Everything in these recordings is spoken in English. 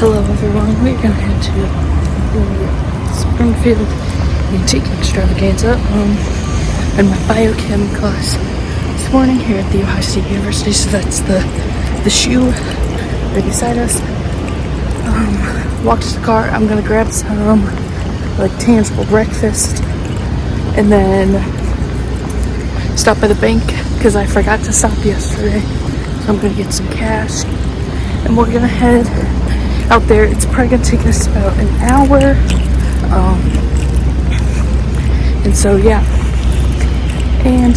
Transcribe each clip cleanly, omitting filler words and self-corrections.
Hello everyone, we're going to head to the Springfield Antique Extravaganza in my biochem class this morning here at the Ohio State University. So that's the shoe right beside us. Walk to the car. I'm going to grab some like tangible breakfast and then stop by the bank because I forgot to stop yesterday. So I'm going to get some cash and we're going to head out there. It's probably gonna take us about an hour, and so yeah. And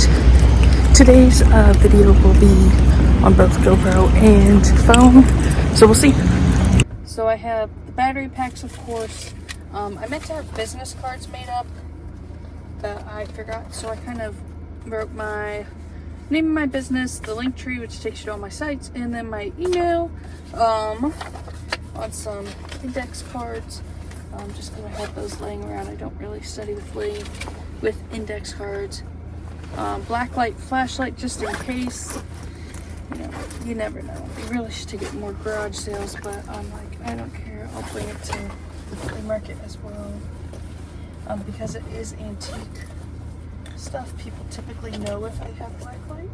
today's video will be on both GoPro and phone, so we'll see. So I have the battery packs, of course. I meant to have business cards made up, but I forgot, so I kind of wrote my name of my business, the link tree, which takes you to all my sites, and then my email. On some index cards. I'm just gonna have those laying around. I don't really study with index cards. Black light, flashlight, just in case. You know, you never know. You really should take it more garage sales, but I'm like, I don't care. I'll bring it to the flea market as well. Because it is antique stuff, people typically know if I have black light.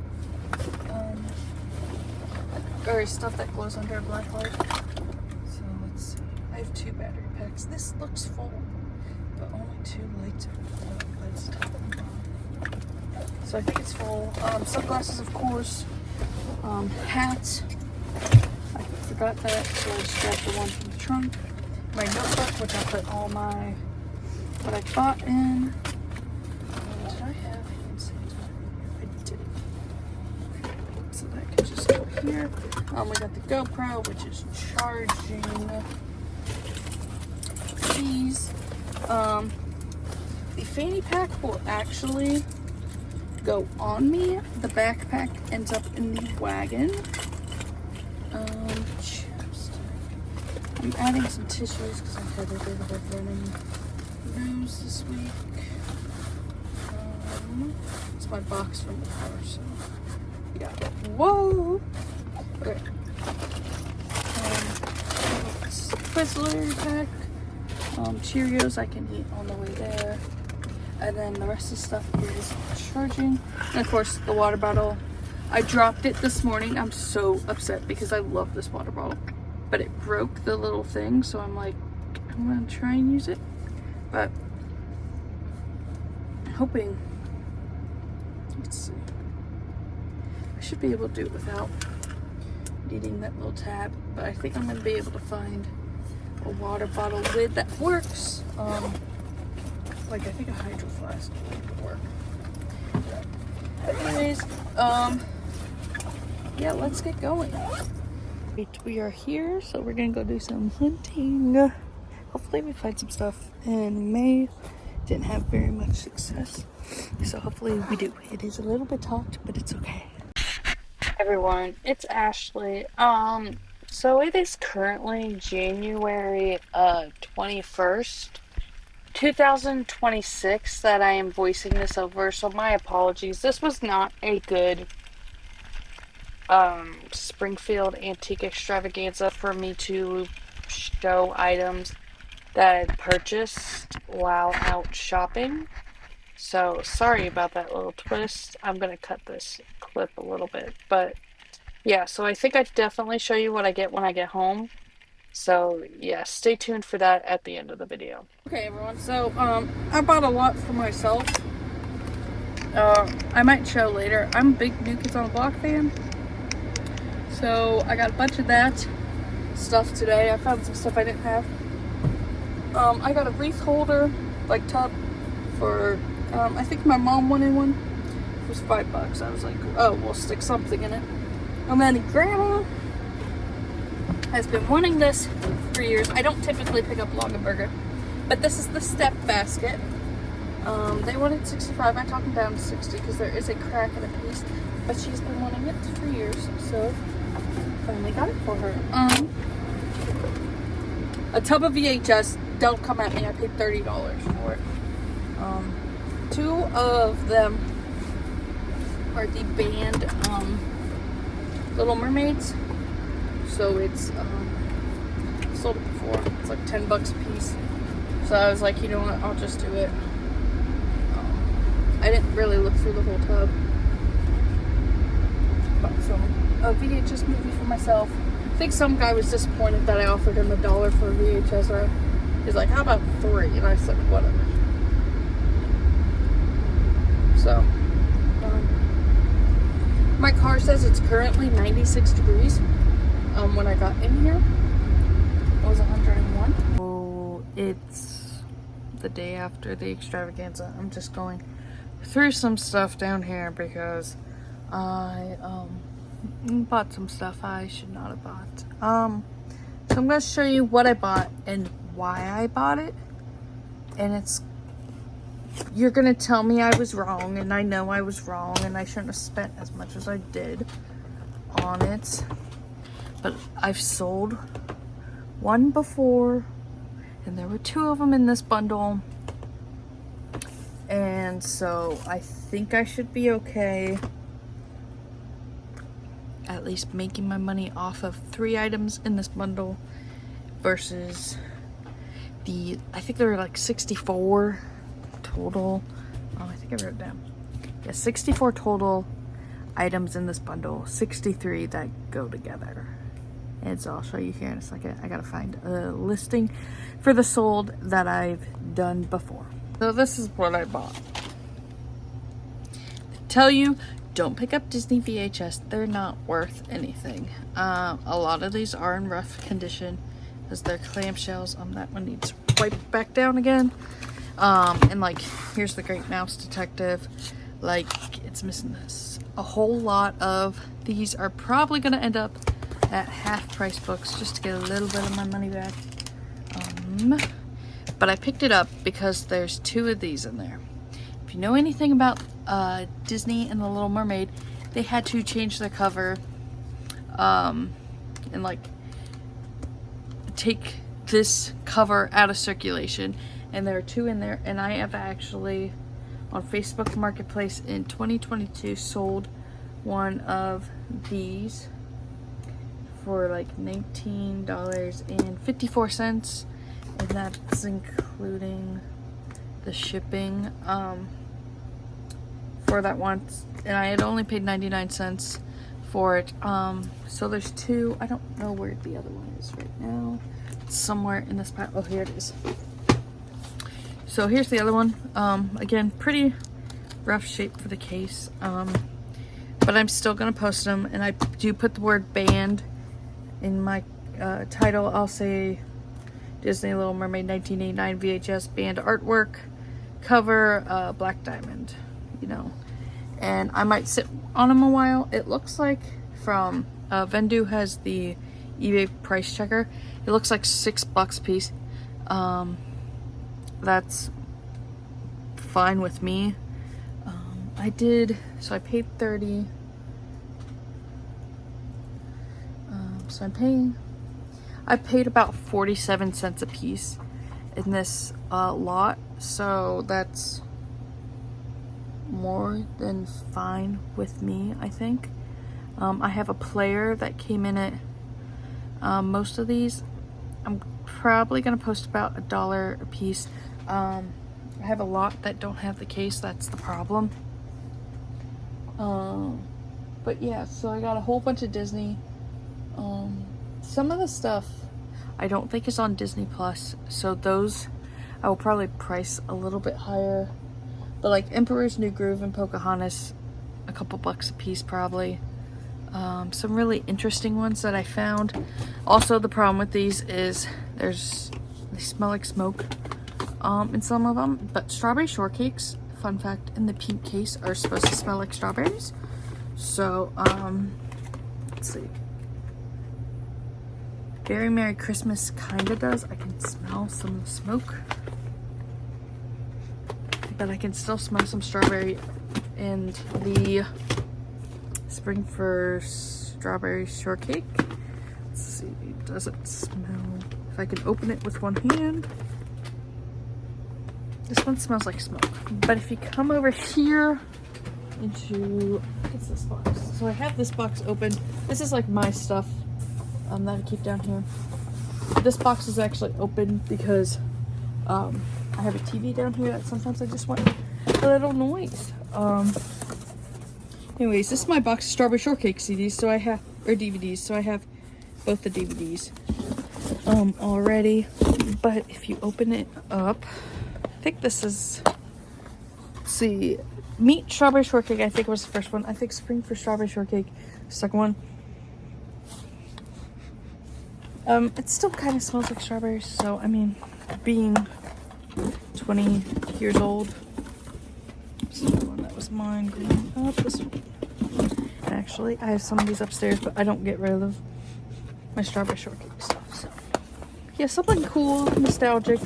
Or stuff that glows under a black light. I have 2 battery packs. This looks full, but only 2 lights are full. That's top and bottom. So I think it's full. Sunglasses, of course. Hats. I forgot that, so I just grabbed the one from the trunk. My notebook, which I put all my what I bought in. Did I have hand sanitizer? I did. Okay, so that can just go here. We got the GoPro, which is charging. These, the fanny pack will actually go on me. The backpack ends up in the wagon. Chapstick. I'm adding some tissues because I've had a bit of a running nose this week. It's my box from the car, so yeah. Whoa! Okay. Twizzler pack. Cheerios I can eat on the way there, and then the rest of the stuff is charging, and of course the water bottle. I dropped it this morning. I'm so upset because I love this water bottle, but it broke the little thing, so I'm like, I'm gonna try and use it, but I'm hoping, let's see, I should be able to do it without needing that little tab, but I think I'm gonna be able to find a water bottle lid that works. Like I think a hydro flask would work. But anyways, yeah, let's get going. We are here, so we're gonna go do some hunting. Hopefully we find some stuff, and we may. Didn't have very much success, so hopefully we do. It is a little bit hot, but it's okay. Everyone, it's Ashley. So it is currently January 21st, 2026 that I am voicing this over, so my apologies. This was not a good Springfield Antique Extravaganza for me to show items that I purchased while out shopping. So sorry about that little twist. I'm going to cut this clip a little bit, but yeah, so I think I'd definitely show you what I get when I get home. So yeah, stay tuned for that at the end of the video. Okay everyone, so I bought a lot for myself. I might show later. I'm a big New Kids on the Block fan. So I got a bunch of that stuff today. I found some stuff I didn't have. I got a wreath holder, like tub, for, I think my mom wanted one. It was $5. I was like, oh, we'll stick something in it. And then Grandma has been wanting this for years. I don't typically pick up Longaberger, but this is the step basket. They wanted 65. I talked them down to 60 because there is a crack in a piece, but she's been wanting it for years, so finally got it for her. A tub of VHS. Don't come at me. I paid $30 for it. 2 of them are the band Little Mermaids. So it's sold it before. It's like 10 bucks a piece. So I was like, you know what, I'll just do it. I didn't really look through the whole tub. Bought a VHS movie for myself. I think some guy was disappointed that I offered him $1 for a VHS. He's like, how about 3? And I said, whatever. So, my car says it's currently 96 degrees. When I got in here, it was 101. Oh, it's the day after the extravaganza. I'm just going through some stuff down here because I bought some stuff I should not have bought. So I'm going to show you what I bought and why I bought it. And you're going to tell me I was wrong, and I know I was wrong, and I shouldn't have spent as much as I did on it. But I've sold one before, and there were 2 of them in this bundle. And so I think I should be okay. At least making my money off of 3 items in this bundle versus I think there were like 64 total. Oh, I think I wrote it down. Yeah, 64 total items in this bundle, 63 that go together. And so I'll show you here in a second. I gotta find a listing for the sold that I've done before. So this is what I bought. Tell you, don't pick up Disney VHS. They're not worth anything. A lot of these are in rough condition because they're clamshells. That one needs wiped back down again. And like, here's the Great Mouse Detective. Like, it's missing this. A whole lot of these are probably gonna end up at half price books just to get a little bit of my money back. But I picked it up because there's 2 of these in there. If you know anything about Disney and the Little Mermaid, they had to change their cover and like take this cover out of circulation, and there are 2 in there. And I have actually on Facebook Marketplace in 2022 sold one of these for like $19.54, and that's including the shipping for that one, and I had only paid 99 cents for it. So there's 2. I don't know where the other one is right now. It's somewhere in this pile. Oh, here it is. So here's the other one. Again, pretty rough shape for the case, but I'm still gonna post them, and I do put the word banned in my title. I'll say Disney Little Mermaid 1989 VHS banned artwork, cover, black diamond, you know. And I might sit on them a while. It looks like from Vendu has the eBay price checker. It looks like $6 a piece. That's fine with me. So I paid 30. So I paid about 47 cents a piece in this lot, so that's more than fine with me, I think. I have a player that came in at most of these. I'm probably gonna post about $1 a piece. I have a lot that don't have the case. That's the problem. But yeah, so I got a whole bunch of Disney. Some of the stuff I don't think is on Disney Plus, so those I will probably price a little bit higher. But like Emperor's New Groove and Pocahontas, a couple bucks a piece probably. Some really interesting ones that I found. Also, the problem with these is they smell like smoke in some of them. But strawberry shortcakes, fun fact, in the pink case are supposed to smell like strawberries. So let's see. Very Merry Christmas kinda does. I can smell some of the smoke, but I can still smell some strawberry. And the Springfield strawberry shortcake, let's see, does it smell? If I can open it with one hand, this one smells like smoke. But if you come over here into, what's this box? So I have this box open. This is like my stuff that I keep down here. this box is actually open because I have a TV down here that sometimes I just want a little noise. Anyways, this is my box of Strawberry Shortcake CDs, so I have, or DVDs, so I have both the DVDs already. But if you open it up, I think this is, let's see, Meet Strawberry Shortcake, I think was the first one. I think Springfield Strawberry Shortcake, second one. It still kind of smells like strawberries, so I mean, being 20 years old, this is the one that was mine growing up. This one. And actually, I have some of these upstairs, but I don't get rid of my Strawberry Shortcake stuff. So yeah, something cool, nostalgic.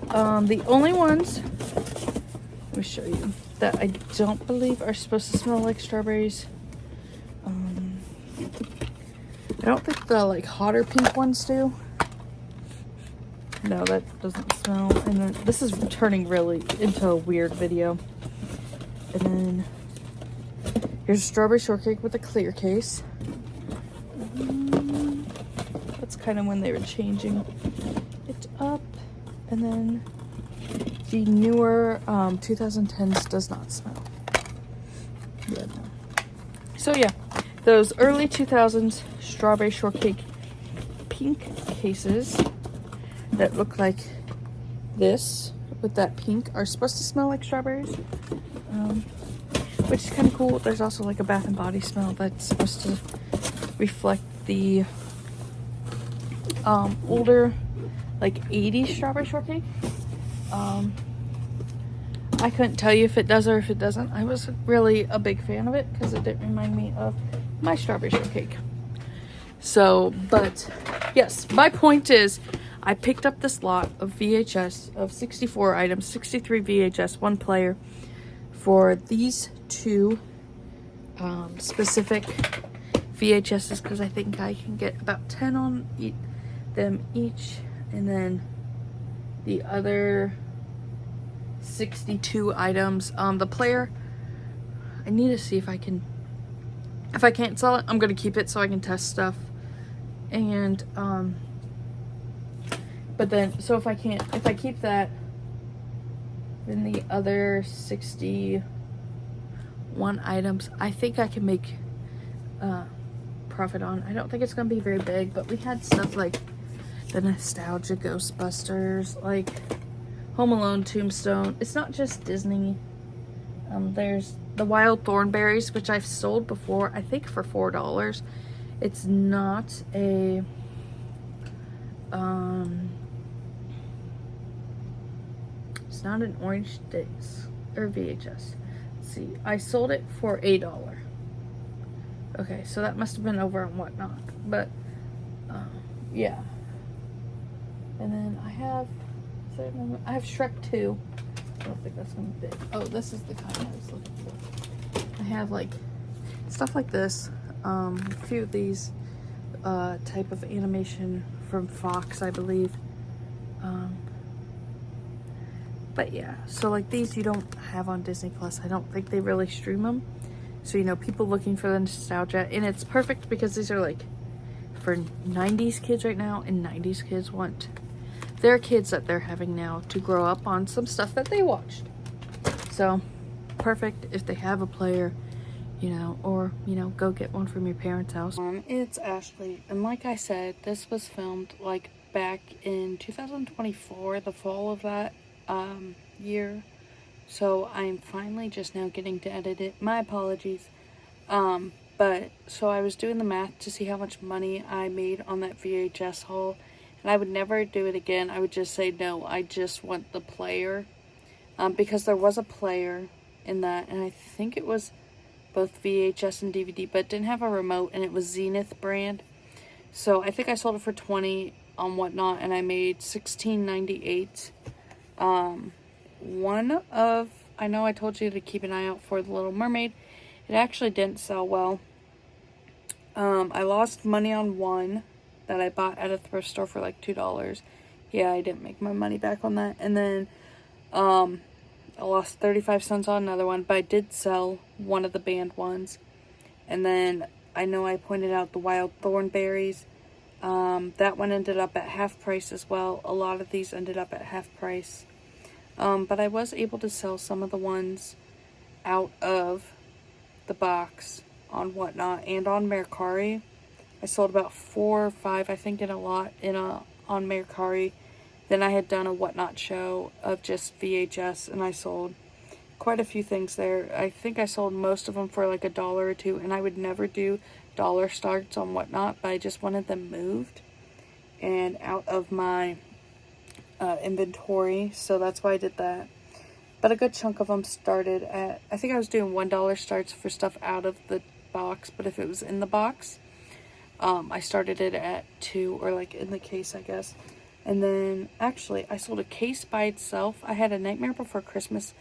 The only ones, let me show you, that I don't believe are supposed to smell like strawberries. I don't think the like hotter pink ones do. No, that doesn't smell. And then this is turning really into a weird video. And then here's a Strawberry Shortcake with a clear case. That's kind of when they were changing it up. And then the newer 2010s does not smell. Yeah, no. So yeah, those early 2000s Strawberry Shortcake pink cases that look like this with that pink are supposed to smell like strawberries, which is kind of cool. There's also like a Bath and Body smell that's supposed to reflect the older like 80s Strawberry Shortcake. I couldn't tell you if it does or if it doesn't. I wasn't really a big fan of it because it didn't remind me of my Strawberry Shortcake. So, but yes, my point is I picked up this lot of VHS of 64 items, 63 VHS, one player, for these two specific VHSs because I think I can get about 10 on them each, and then the other 62 items. The player, I need to see if I can, if I can't sell it, I'm gonna keep it so I can test stuff. And but then, so if I can't, if I keep that, then the other 61 items, I think I can make profit on. I don't think it's gonna be very big, but we had stuff like the nostalgia Ghostbusters, like Home Alone, Tombstone. It's not just Disney. There's the Wild Thornberries, which I've sold before, I think for $4. It's not a it's not an Orange Days or VHS. Let's see, I sold it for $8. Okay, so that must have been over on Whatnot, but yeah. And then I have Shrek 2. I don't think that's gonna be big. Oh, this is the kind I was looking for. I have like stuff like this, a few of these type of animation from Fox, I believe. But yeah, so like these you don't have on Disney Plus. I don't think they really stream them. So, you know, people looking for the nostalgia, and it's perfect because these are like for 90s kids right now, and 90s kids want their kids that they're having now to grow up on some stuff that they watched. So perfect if they have a player, you know, or, you know, go get one from your parents' house. It's Ashley, and like I said, this was filmed like back in 2024, the fall of that year. So I'm finally just now getting to edit it. My apologies. But so I was doing the math to see how much money I made on that VHS haul, and I would never do it again. I would just say no, I just want the player, because there was a player in that, and I think it was both VHS and DVD, but it didn't have a remote, and it was Zenith brand. So I think I sold it for $20 on Whatnot, and I made $16.98. One of, I know I told you to keep an eye out for The Little Mermaid. It actually didn't sell well. I lost money on one that I bought at a thrift store for like $2. Yeah, I didn't make my money back on that. And then I lost 35 cents on another one, but I did sell one of the banned ones. And then I know I pointed out the Wild Thornberries. That one ended up at half price as well. A lot of these ended up at half price. But I was able to sell some of the ones out of the box on Whatnot and on Mercari. I sold about 4 or 5, I think, on Mercari. Then I had done a Whatnot show of just VHS, and I sold quite a few things there. I think I sold most of them for like $1 or $2, and I would never do dollar starts on Whatnot, but I just wanted them moved and out of my inventory, so that's why I did that. But a good chunk of them started at, I think I was doing $1 starts for stuff out of the box, but if it was in the box, I started it at 2, or like in the case, I guess. And then actually I sold a case by itself. I had a Nightmare Before Christmas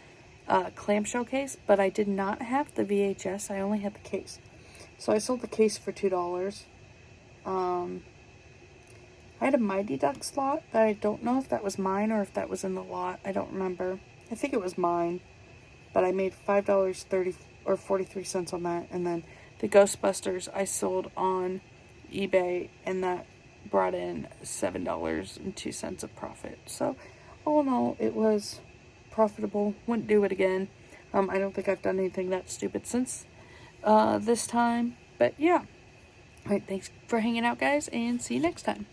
clamshell case, but I did not have the VHS. I only had the case, so I sold the case for $2. I had a Mighty Ducks lot that I don't know if that was mine or if that was in the lot. I don't remember. I think it was mine, but I made $5.30 or 43 cents on that. And then the Ghostbusters I sold on eBay, and that brought in $7.02 of profit. So all in all, it was profitable. Wouldn't do it again. I don't think I've done anything that stupid since this time. But yeah. Alright, thanks for hanging out, guys, and see you next time.